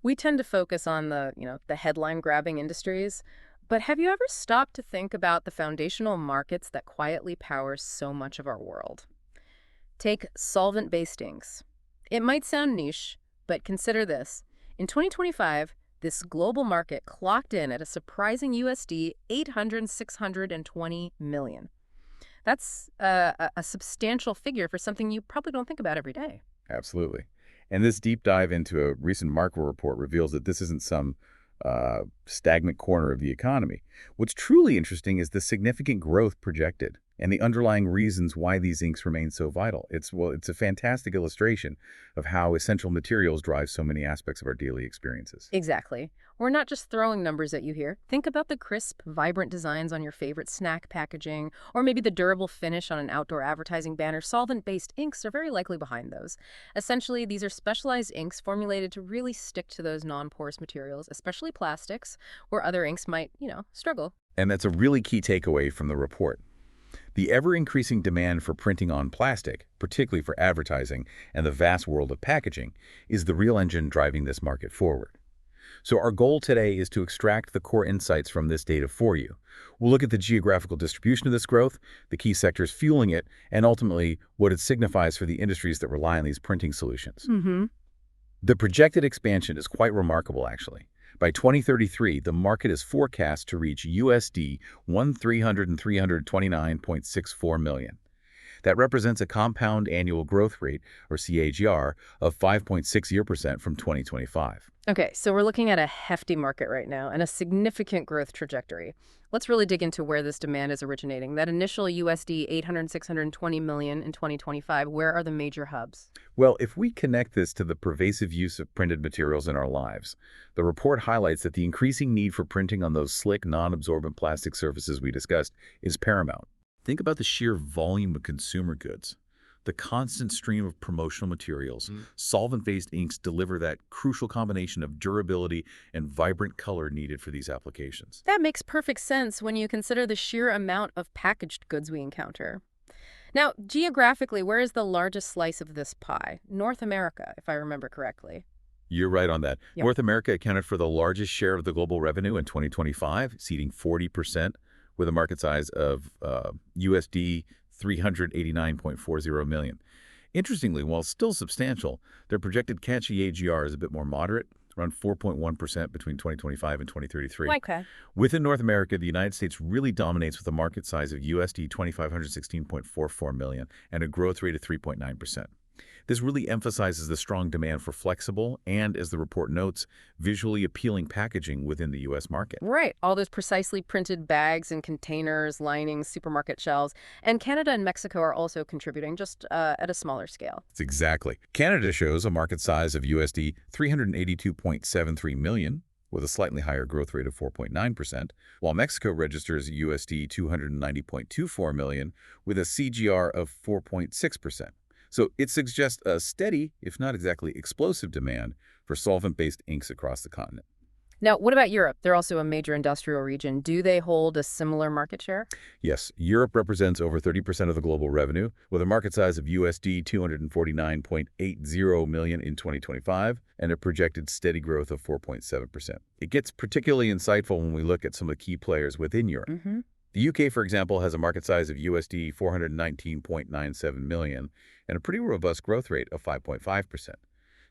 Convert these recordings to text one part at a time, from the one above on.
We tend to focus on the headline-grabbing industries, but have you ever stopped to think about the foundational markets that quietly power so much of our world? Take solvent-based inks. It might sound niche, but consider this. In 2025, this global market clocked in at a surprising USD 620 million. That's a substantial figure for something you probably don't think about every day. Absolutely. And this deep dive into a recent market report reveals that this isn't some stagnant corner of the economy. What's truly interesting is the significant growth projected and the underlying reasons why these inks remain so vital. It's a fantastic illustration of how essential materials drive so many aspects of our daily experiences. Exactly. We're not just throwing numbers at you here. Think about the crisp, vibrant designs on your favorite snack packaging, or maybe the durable finish on an outdoor advertising banner. Solvent-based inks are very likely behind those. Essentially, these are specialized inks formulated to really stick to those non-porous materials, especially plastics, where other inks might, struggle. And that's a really key takeaway from the report. The ever-increasing demand for printing on plastic, particularly for advertising and the vast world of packaging, is the real engine driving this market forward. So our goal today is to extract the core insights from this data for you. We'll look at the geographical distribution of this growth, the key sectors fueling it, and ultimately what it signifies for the industries that rely on these printing solutions. Mm-hmm. The projected expansion is quite remarkable, actually. By 2033, the market is forecast to reach USD 329.64 million. That represents a compound annual growth rate, or CAGR, of 5.60% from 2025. Okay, so we're looking at a hefty market right now and a significant growth trajectory. Let's really dig into where this demand is originating. That initial USD 620 million in 2025, where are the major hubs? Well, if we connect this to the pervasive use of printed materials in our lives, the report highlights that the increasing need for printing on those slick, non-absorbent plastic surfaces we discussed is paramount. Think about the sheer volume of consumer goods. The constant stream of promotional materials, solvent-based inks deliver that crucial combination of durability and vibrant color needed for these applications. That makes perfect sense when you consider the sheer amount of packaged goods we encounter. Now, geographically, where is the largest slice of this pie? North America, if I remember correctly. You're right on that. Yep. North America accounted for the largest share of the global revenue in 2025, exceeding 40%, with a market size of USD 389.40 million. Interestingly, while still substantial, their projected catchy AGR is a bit more moderate, around 4.1% between 2025 and 2033. Okay. Within North America, the United States really dominates with a market size of USD 2,516.44 million and a growth rate of 3.9%. This really emphasizes the strong demand for flexible and, as the report notes, visually appealing packaging within the U.S. market. Right. All those precisely printed bags and containers, linings, supermarket shelves. And Canada and Mexico are also contributing, just at a smaller scale. It's exactly. Canada shows a market size of USD 382.73 million, with a slightly higher growth rate of 4.9%, while Mexico registers USD 290.24 million with a CGR of 4.6%. So it suggests a steady, if not exactly explosive demand for solvent-based inks across the continent. Now, what about Europe? They're also a major industrial region. Do they hold a similar market share? Yes, Europe represents over 30% of the global revenue, with a market size of USD 249.80 million in 2025 and a projected steady growth of 4.7%. It gets particularly insightful when we look at some of the key players within Europe. Mm-hmm. The UK, for example, has a market size of USD 419.97 million and a pretty robust growth rate of 5.5%.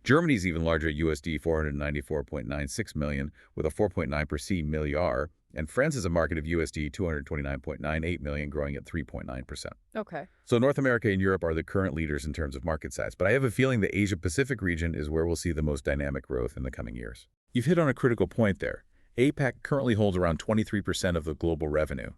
Germany's even larger, USD 494.96 million with a 4.9% milliard, and France has a market of USD 229.98 million, growing at 3.9%. Okay. So North America and Europe are the current leaders in terms of market size, but I have a feeling the Asia-Pacific region is where we'll see the most dynamic growth in the coming years. You've hit on a critical point there. APAC currently holds around 23% of the global revenue,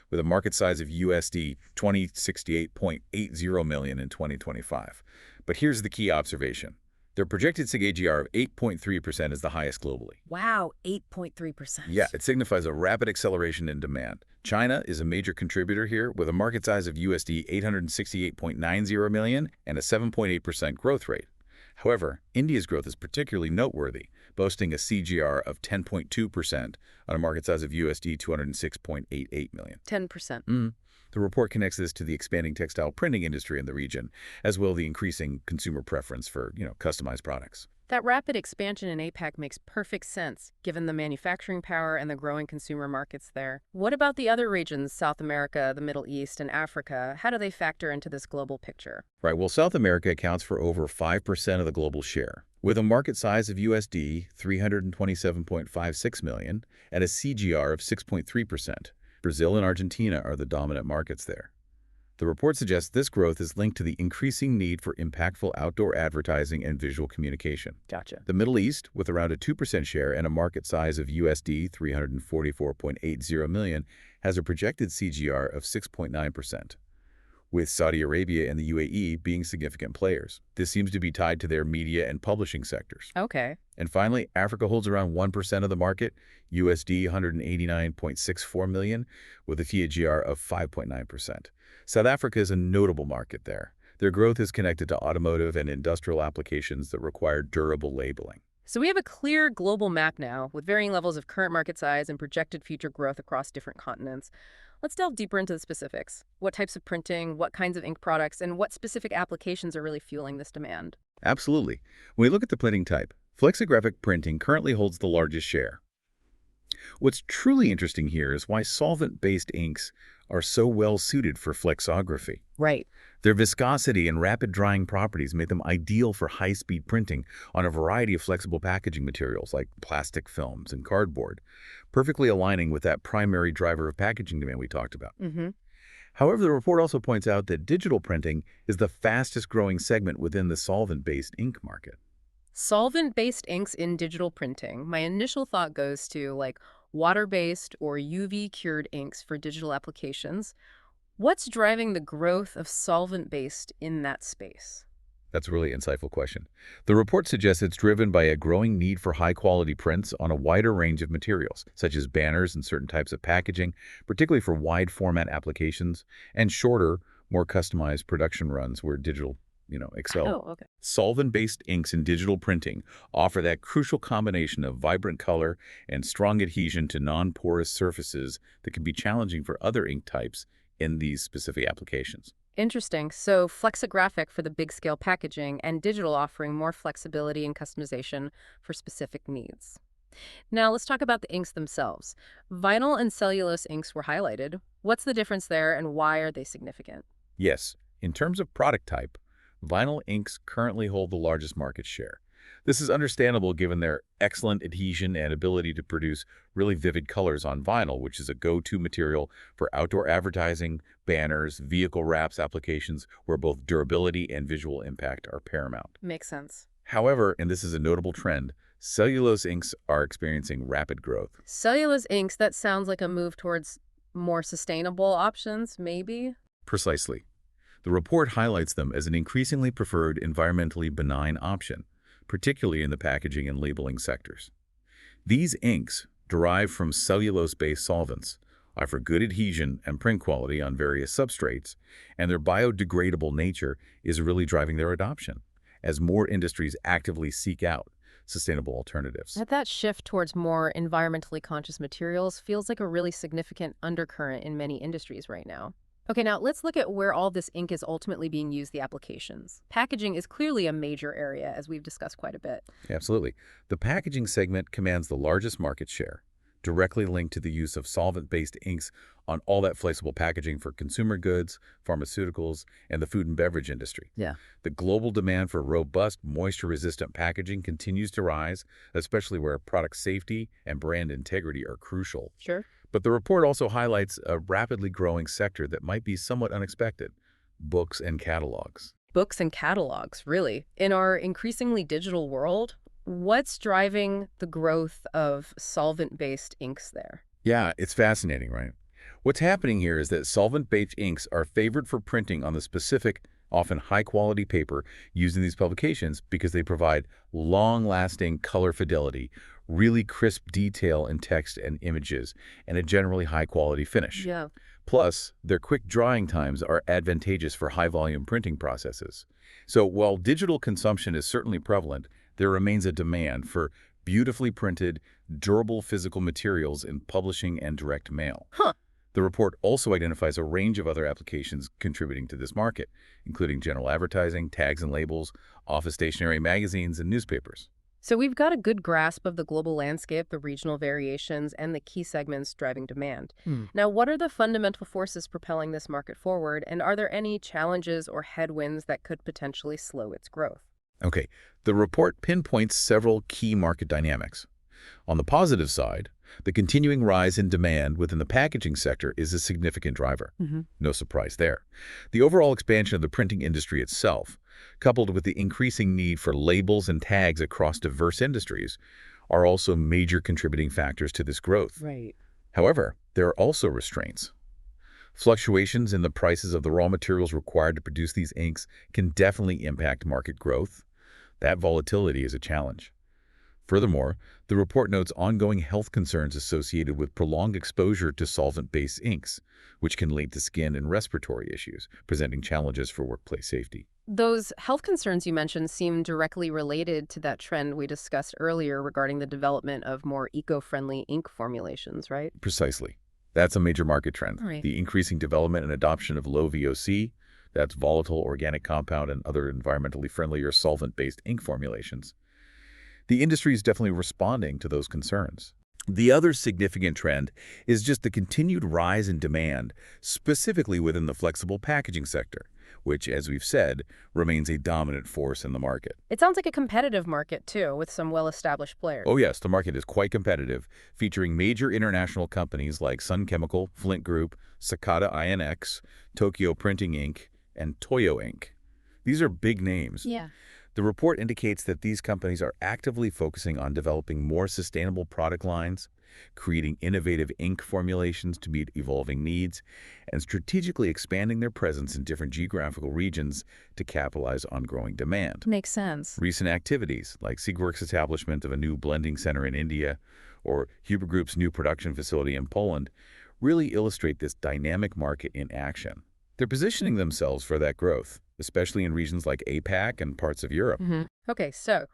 with a market size of USD 2068.80 million in 2025. But here's the key observation. Their projected CAGR of 8.3% is the highest globally. Wow, 8.3%. Yeah, it signifies a rapid acceleration in demand. China is a major contributor here with a market size of USD 868.90 million and a 7.8% growth rate. However, India's growth is particularly noteworthy, boasting a CGR of 10.2% on a market size of USD 206.88 million. 10%. The report connects this to the expanding textile printing industry in the region, as well as the increasing consumer preference for, customized products. That rapid expansion in APAC makes perfect sense, given the manufacturing power and the growing consumer markets there. What about the other regions, South America, the Middle East, and Africa? How do they factor into this global picture? Right, well, South America accounts for over 5% of the global share, with a market size of USD 327.56 million and a CGR of 6.3%. Brazil and Argentina are the dominant markets there. The report suggests this growth is linked to the increasing need for impactful outdoor advertising and visual communication. Gotcha. The Middle East, with around a 2% share and a market size of USD 344.80 million, has a projected CGR of 6.9%, with Saudi Arabia and the UAE being significant players. This seems to be tied to their media and publishing sectors. Okay. And finally, Africa holds around 1% of the market, USD 189.64 million, with a CAGR of 5.9%. South Africa is a notable market there. Their growth is connected to automotive and industrial applications that require durable labeling. So we have a clear global map now, with varying levels of current market size and projected future growth across different continents. Let's delve deeper into the specifics. What types of printing, what kinds of ink products, and what specific applications are really fueling this demand? Absolutely. When we look at the printing type, flexographic printing currently holds the largest share. What's truly interesting here is why solvent-based inks are so well suited for flexography. Right. Their viscosity and rapid drying properties make them ideal for high-speed printing on a variety of flexible packaging materials like plastic films and cardboard, perfectly aligning with that primary driver of packaging demand we talked about. Mm-hmm. However, the report also points out that digital printing is the fastest growing segment within the solvent-based ink market. Solvent-based inks in digital printing. My initial thought goes to like water-based or UV-cured inks for digital applications. What's driving the growth of solvent-based in that space? That's a really insightful question. The report suggests it's driven by a growing need for high-quality prints on a wider range of materials, such as banners and certain types of packaging, particularly for wide-format applications, and shorter, more customized production runs where digital, excel. Oh, okay. Solvent-based inks in digital printing offer that crucial combination of vibrant color and strong adhesion to non-porous surfaces that can be challenging for other ink types in these specific applications. Interesting. So flexographic for the big scale packaging and digital offering more flexibility and customization for specific needs. Now let's talk about the inks themselves. Vinyl and cellulose inks were highlighted. What's the difference there and why are they significant? Yes, in terms of product type, vinyl inks currently hold the largest market share. This is understandable given their excellent adhesion and ability to produce really vivid colors on vinyl, which is a go-to material for outdoor advertising, banners, vehicle wraps applications where both durability and visual impact are paramount. Makes sense. However, and this is a notable trend, cellulose inks are experiencing rapid growth. Cellulose inks, that sounds like a move towards more sustainable options, maybe? Precisely. The report highlights them as an increasingly preferred environmentally benign option, particularly in the packaging and labeling sectors. These inks, derived from cellulose-based solvents, offer good adhesion and print quality on various substrates, and their biodegradable nature is really driving their adoption, as more industries actively seek out sustainable alternatives. That shift towards more environmentally conscious materials feels like a really significant undercurrent in many industries right now. Okay, now let's look at where all this ink is ultimately being used, the applications. Packaging is clearly a major area, as we've discussed quite a bit. Absolutely. The packaging segment commands the largest market share, directly linked to the use of solvent-based inks on all that flexible packaging for consumer goods, pharmaceuticals, and the food and beverage industry. Yeah. The global demand for robust, moisture-resistant packaging continues to rise, especially where product safety and brand integrity are crucial. Sure. But the report also highlights a rapidly growing sector that might be somewhat unexpected: books and catalogs. Books and catalogs, really. In our increasingly digital world, what's driving the growth of solvent-based inks there? Yeah, it's fascinating, right? What's happening here is that solvent-based inks are favored for printing on the specific, often high-quality paper used in these publications because they provide long-lasting color fidelity, really crisp detail in text and images, and a generally high-quality finish. Yeah. Plus, their quick drying times are advantageous for high-volume printing processes. So while digital consumption is certainly prevalent, there remains a demand for beautifully printed, durable physical materials in publishing and direct mail. Huh. The report also identifies a range of other applications contributing to this market, including general advertising, tags and labels, office stationery, magazines, and newspapers. So we've got a good grasp of the global landscape, the regional variations, and the key segments driving demand. Hmm. Now, what are the fundamental forces propelling this market forward, and are there any challenges or headwinds that could potentially slow its growth? Okay, the report pinpoints several key market dynamics. On the positive side, the continuing rise in demand within the packaging sector is a significant driver. Hmm. No surprise there. The overall expansion of the printing industry itself, coupled with the increasing need for labels and tags across diverse industries, are also major contributing factors to this growth. Right. However, there are also restraints. Fluctuations in the prices of the raw materials required to produce these inks can definitely impact market growth. That volatility is a challenge. Furthermore, the report notes ongoing health concerns associated with prolonged exposure to solvent-based inks, which can lead to skin and respiratory issues, presenting challenges for workplace safety. Those health concerns you mentioned seem directly related to that trend we discussed earlier regarding the development of more eco-friendly ink formulations, right? Precisely. That's a major market trend. All right. The increasing development and adoption of low VOC, that's volatile organic compound and other environmentally friendly or solvent-based ink formulations. The industry is definitely responding to those concerns. The other significant trend is just the continued rise in demand, specifically within the flexible packaging sector, which, as we've said, remains a dominant force in the market. It sounds like a competitive market, too, with some well-established players. Oh yes, the market is quite competitive, featuring major international companies like Sun Chemical, Flint Group, Sakata INX, Tokyo Printing Inc., and Toyo Inc. These are big names. Yeah. The report indicates that these companies are actively focusing on developing more sustainable product lines, creating innovative ink formulations to meet evolving needs, and strategically expanding their presence in different geographical regions to capitalize on growing demand. Makes sense. Recent activities, like Sigwork's establishment of a new blending center in India or Huber Group's new production facility in Poland, really illustrate this dynamic market in action. They're positioning themselves for that growth, especially in regions like APAC and parts of Europe. Okay, so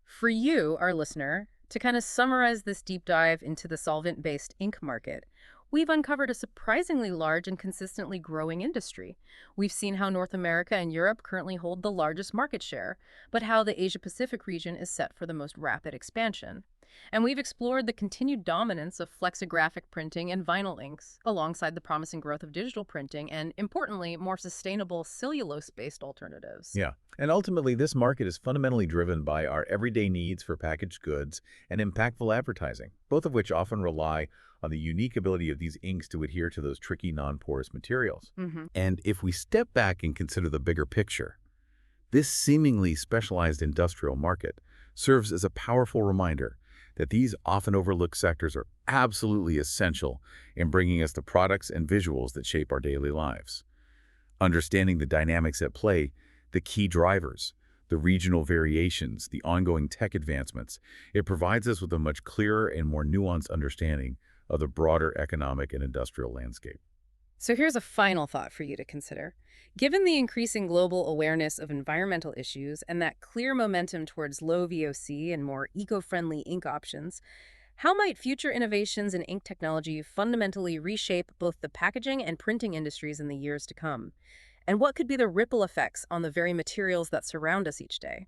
for you, our listener, to kind of summarize this deep dive into the solvent-based ink market, we've uncovered a surprisingly large and consistently growing industry. We've seen how North America and Europe currently hold the largest market share, but how the Asia-Pacific region is set for the most rapid expansion. And we've explored the continued dominance of flexographic printing and vinyl inks, alongside the promising growth of digital printing and, importantly, more sustainable cellulose-based alternatives. Yeah, and ultimately this market is fundamentally driven by our everyday needs for packaged goods and impactful advertising, both of which often rely on the unique ability of these inks to adhere to those tricky non-porous materials. And if we step back and consider the bigger picture, this seemingly specialized industrial market serves as a powerful reminder that these often overlooked sectors are absolutely essential in bringing us the products and visuals that shape our daily lives. Understanding the dynamics at play, the key drivers, the regional variations, the ongoing tech advancements, it provides us with a much clearer and more nuanced understanding of the broader economic and industrial landscape. So here's a final thought for you to consider. Given the increasing global awareness of environmental issues and that clear momentum towards low VOC and more eco-friendly ink options, how might future innovations in ink technology fundamentally reshape both the packaging and printing industries in the years to come? And what could be the ripple effects on the very materials that surround us each day?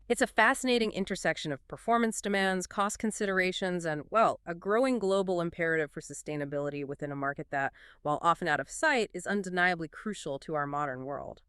It's a fascinating intersection of performance demands, cost considerations, and, well, a growing global imperative for sustainability within a market that, while often out of sight, is undeniably crucial to our modern world.